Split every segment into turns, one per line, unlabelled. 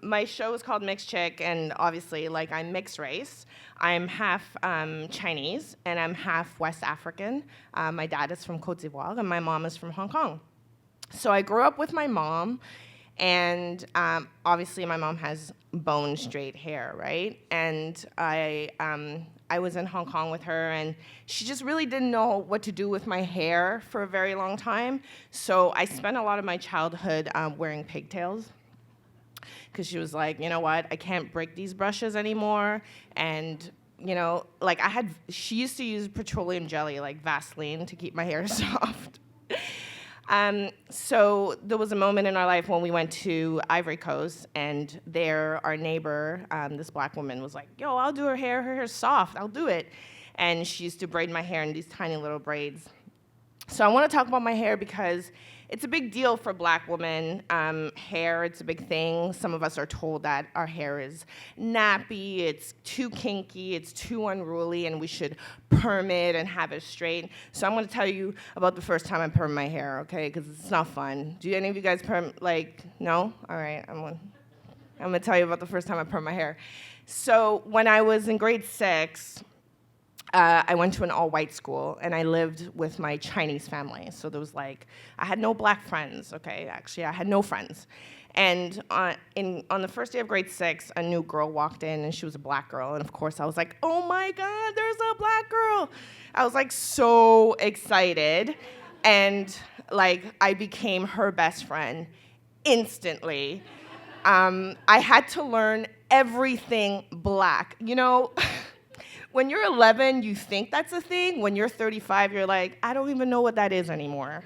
My show is called Mixed Chick, and obviously, like, I'm mixed race. I'm half Chinese, and I'm half West African. My dad is from Côte d'Ivoire, and my mom is from Hong Kong. So I grew up with my mom, and obviously my mom has bone straight hair, right? And I was in Hong Kong with her, and she just really didn't know what to do with my hair for a very long time. So I spent a lot of my childhood wearing pigtails, because she was like, you know what, I can't break these brushes anymore. And, you know, like she used to use petroleum jelly, like Vaseline, to keep my hair soft. So there was a moment in our life when we went to Ivory Coast, and there our neighbor, this black woman, was like, yo, I'll do her hair's soft, I'll do it. And she used to braid my hair in these tiny little braids. So I want to talk about my hair because it's a big deal for black women. Hair, it's a big thing. Some of us are told that our hair is nappy, it's too kinky, it's too unruly, and we should perm it and have it straight. So I'm going to tell you about the first time I permed my hair, okay? Because it's not fun. Do any of you guys perm, like, no? All right, I'm going to tell you about the first time I permed my hair. So when I was in grade 6, I went to an all-white school, and I lived with my Chinese family. So there was I had no black friends, okay? Actually, I had no friends. And on the first day of grade 6, a new girl walked in, and she was a black girl. And of course, I was like, oh my God, there's a black girl. I was so excited. And I became her best friend instantly. I had to learn everything black. You know, when you're 11, you think that's a thing. When you're 35, you're like, I don't even know what that is anymore,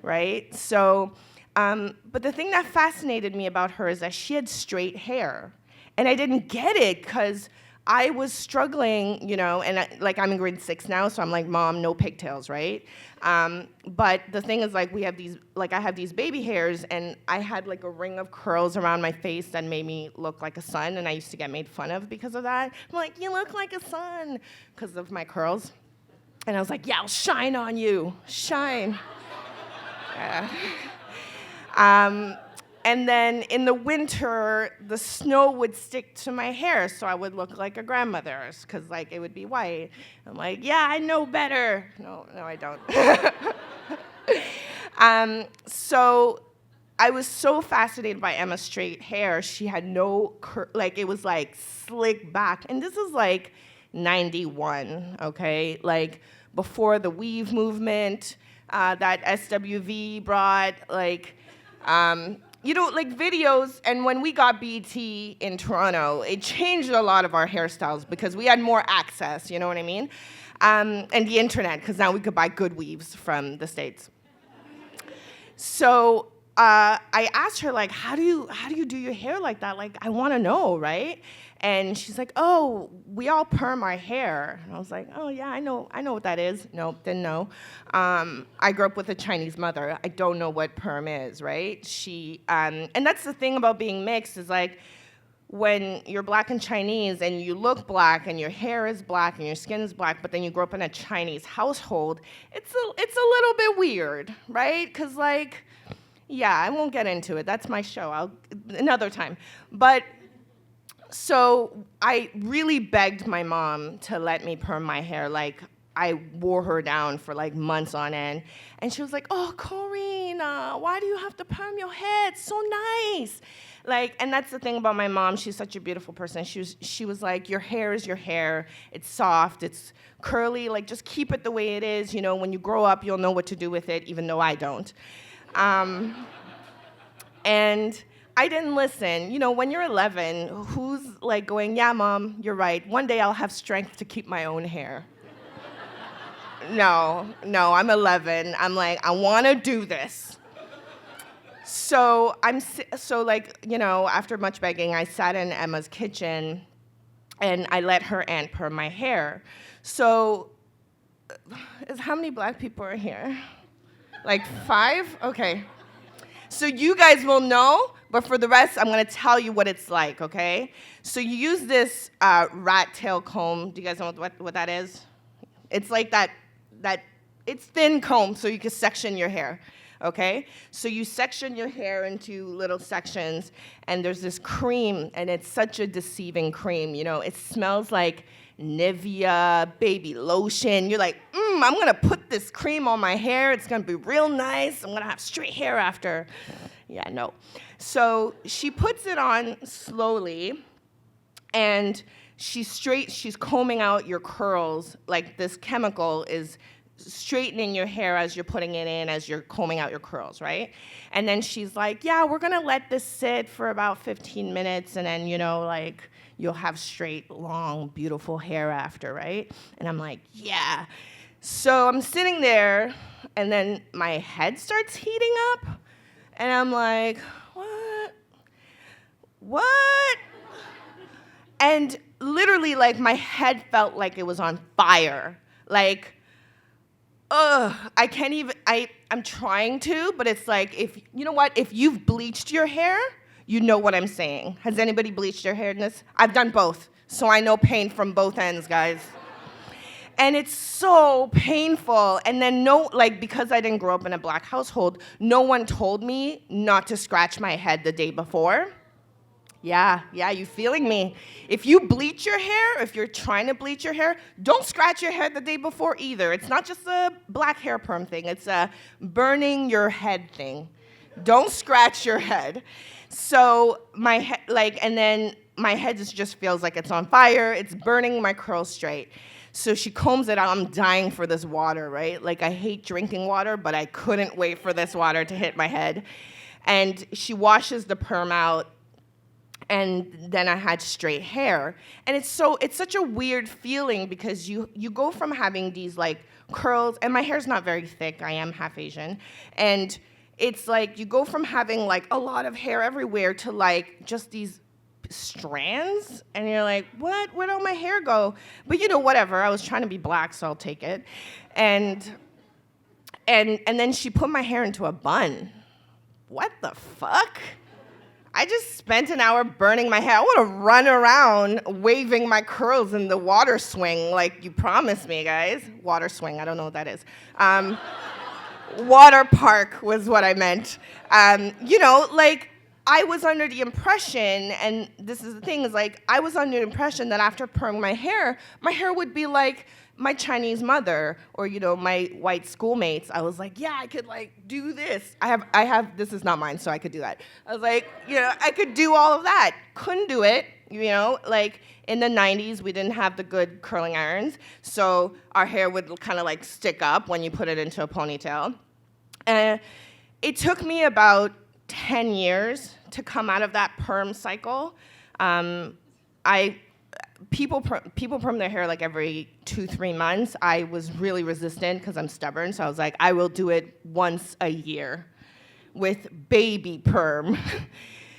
right? So, but the thing that fascinated me about her is that she had straight hair. And I didn't get it because I was struggling, you know, and I'm in grade 6 now, so I'm like, Mom, no pigtails, right? But the thing is, I have these baby hairs, and I had a ring of curls around my face that made me look like a sun, and I used to get made fun of because of that. I'm like, you look like a sun, because of my curls. And I was like, yeah, I'll shine on you, shine. And then in the winter, the snow would stick to my hair, so I would look like a grandmother's, because it would be white. I'm like, yeah, I know better. No, I don't. So I was so fascinated by Emma's straight hair. She had no, it was slick back. And this is 91, okay? Before the weave movement that SWV brought, you know, videos, and when we got BT in Toronto, it changed a lot of our hairstyles because we had more access, you know what I mean? And the internet, because now we could buy good weaves from the States. So I asked her, how do you do your hair like that? I want to know, right? And she's like, oh, we all perm our hair. And I was like, oh, yeah, I know what that is. Nope, didn't know. I grew up with a Chinese mother. I don't know what perm is, right? And that's the thing about being mixed is when you're black and Chinese and you look black and your hair is black and your skin is black, but then you grow up in a Chinese household, it's a little bit weird, right? Because yeah, I won't get into it. That's my show. Another time. But so I really begged my mom to let me perm my hair. I wore her down for months on end. And she was like, oh, Corina, why do you have to perm your hair? It's so nice. And that's the thing about my mom. She's such a beautiful person. She was like, your hair is your hair. It's soft. It's curly. Just keep it the way it is. You know, when you grow up, you'll know what to do with it, even though I don't. And I didn't listen. You know, when you're 11, who's going, yeah, Mom, you're right. One day I'll have strength to keep my own hair. No, I'm 11. I'm I want to do this. So you know, after much begging, I sat in Emma's kitchen, and I let her aunt perm my hair. So, how many black people are here? 5? Okay. So you guys will know, but for the rest, I'm going to tell you what it's like, okay? So you use this rat tail comb. Do you guys know what that is? It's that it's thin comb, so you can section your hair, okay? So you section your hair into little sections, and there's this cream, and it's such a deceiving cream, you know? It smells like Nivea, baby lotion. You're like, I'm gonna put this cream on my hair. It's gonna be real nice. I'm gonna have straight hair after. Yeah, no. So she puts it on slowly, and she's combing out your curls. Like this chemical is straightening your hair as you're putting it in, as you're combing out your curls, right? And then she's like, yeah, we're gonna let this sit for about 15 minutes, and then, you know, like, you'll have straight, long, beautiful hair after, right? And I'm like, yeah. So I'm sitting there, and then my head starts heating up, and I'm like, what? And literally, like, my head felt like it was on fire. Like, I can't even, I'm trying to, but it's like, you know what? If you've bleached your hair, you know what I'm saying. Has anybody bleached their hair in this? I've done both, so I know pain from both ends, guys. And it's so painful. And then because I didn't grow up in a black household, no one told me not to scratch my head the day before. Yeah, you feeling me? If you bleach your hair, if you're trying to bleach your hair, don't scratch your head the day before either. It's not just a black hair perm thing, it's a burning your head thing. Don't scratch your head. So my head, and then my head just feels like it's on fire. It's burning my curls straight. So she combs it out. I'm dying for this water, right? Like, I hate drinking water, but I couldn't wait for this water to hit my head. And she washes the perm out, and then I had straight hair. And it's such a weird feeling, because you go from having these like curls, and my hair's not very thick. I am half Asian. And it's like you go from having like a lot of hair everywhere to like just these strands, and you're like, what? Where'd all my hair go? But you know, whatever. I was trying to be black, so I'll take it. And then she put my hair into a bun. What the fuck? I just spent an hour burning my hair. I want to run around waving my curls in the water swing like you promised me, guys. Water swing, I don't know what that is. Water park was what I meant. You know, like, I was under the impression, and this is the thing, is like, I was under the impression that after perming my hair would be like my Chinese mother, or, you know, my white schoolmates. I was like, yeah, I could like do this. I have, this is not mine, so I could do that. I was like, you know, I could do all of that. Couldn't do it, you know, like in the 90s, we didn't have the good curling irons, so our hair would kind of like stick up when you put it into a ponytail. And it took me about 10 years to come out of that perm cycle. People perm their hair like every 2-3 months. I was really resistant because I'm stubborn, so I was like, I will do it once a year with baby perm.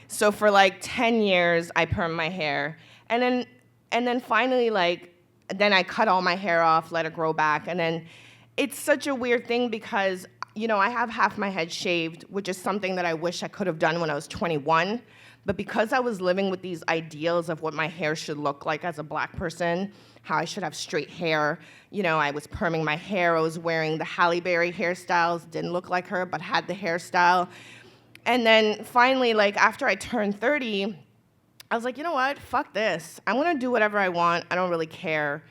So for like 10 years, I permed my hair, and then finally, like, then I cut all my hair off, let it grow back, and then it's such a weird thing because, you know, I have half my head shaved, which is something that I wish I could have done when I was 21. But because I was living with these ideals of what my hair should look like as a black person, how I should have straight hair, you know, I was perming my hair, I was wearing the Halle Berry hairstyles, didn't look like her, but had the hairstyle. And then finally, like, after I turned 30, I was like, you know what, fuck this. I'm gonna do whatever I want, I don't really care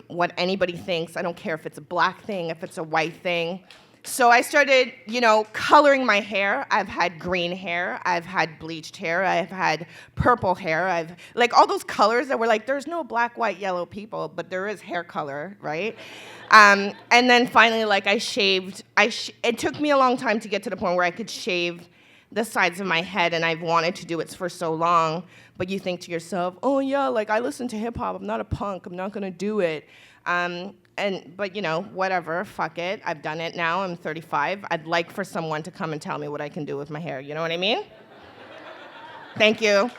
what anybody thinks. I don't care if it's a black thing, if it's a white thing. So I started, you know, coloring my hair. I've had green hair, I've had bleached hair, I've had purple hair, I've, like, all those colors that were like, there's no black, white, yellow people, but there is hair color, right? And then finally, like, I shaved, it took me a long time to get to the point where I could shave the sides of my head, and I've wanted to do it for so long, but you think to yourself, oh yeah, like, I listen to hip hop, I'm not a punk, I'm not gonna do it. But you know, whatever, fuck it. I've done it now, I'm 35. I'd like for someone to come and tell me what I can do with my hair, you know what I mean? Thank you.